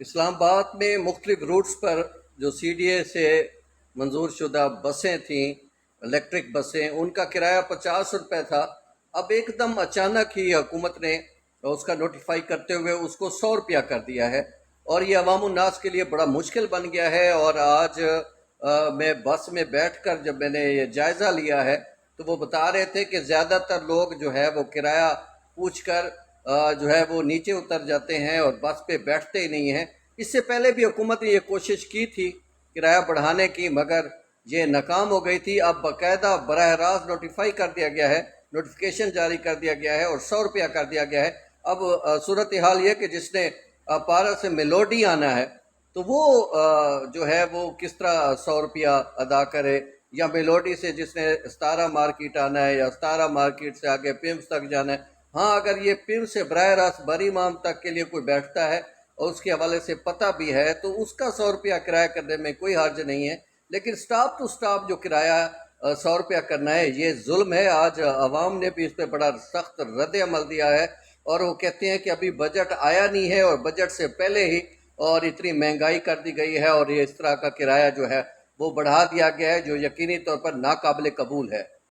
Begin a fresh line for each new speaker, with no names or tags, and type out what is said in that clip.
اسلام آباد میں مختلف روٹس پر جو سی ڈی اے سے منظور شدہ بسیں تھیں، الیکٹرک بسیں، ان کا کرایہ 50 روپے تھا۔ اب ایک دم اچانک ہی حکومت نے اس کا نوٹیفائی کرتے ہوئے اس کو 100 روپیہ کر دیا ہے، اور یہ عوام الناس کے لیے بڑا مشکل بن گیا ہے۔ اور آج میں بس میں بیٹھ کر جب میں نے یہ جائزہ لیا ہے تو وہ بتا رہے تھے کہ زیادہ تر لوگ جو ہے وہ کرایہ پوچھ کر جو ہے وہ نیچے اتر جاتے ہیں اور بس پہ بیٹھتے ہی نہیں ہیں۔ اس سے پہلے بھی حکومت نے یہ کوشش کی تھی کرایہ بڑھانے کی، مگر یہ ناکام ہو گئی تھی۔ اب باقاعدہ براہ راست نوٹیفائی کر دیا گیا ہے، نوٹیفیکیشن جاری کر دیا گیا ہے اور 100 روپیہ کر دیا گیا ہے۔ اب صورتحال یہ کہ جس نے پارا سے میلوڈی آنا ہے تو وہ جو ہے وہ کس طرح 100 روپیہ ادا کرے، یا میلوڈی سے جس نے ستارہ مارکیٹ آنا ہے یا ستارہ مارکیٹ سے آگے پیمز تک جانا ہے۔ ہاں، اگر یہ پیمز سے براہ راست بری امام تک کے لیے کوئی بیٹھتا ہے اور اس کے حوالے سے پتہ بھی ہے تو اس کا 100 روپیہ کرایہ کرنے میں کوئی حرج نہیں ہے، لیکن سٹاپ ٹو سٹاپ جو کرایہ 100 روپیہ کرنا ہے یہ ظلم ہے۔ آج عوام نے بھی اس پہ بڑا سخت رد عمل دیا ہے، اور وہ کہتے ہیں کہ ابھی بجٹ آیا نہیں ہے اور بجٹ سے پہلے ہی اور اتنی مہنگائی کر دی گئی ہے اور یہ اس طرح کا کرایہ جو ہے وہ بڑھا دیا گیا ہے، جو یقینی طور پر ناقابل قبول ہے۔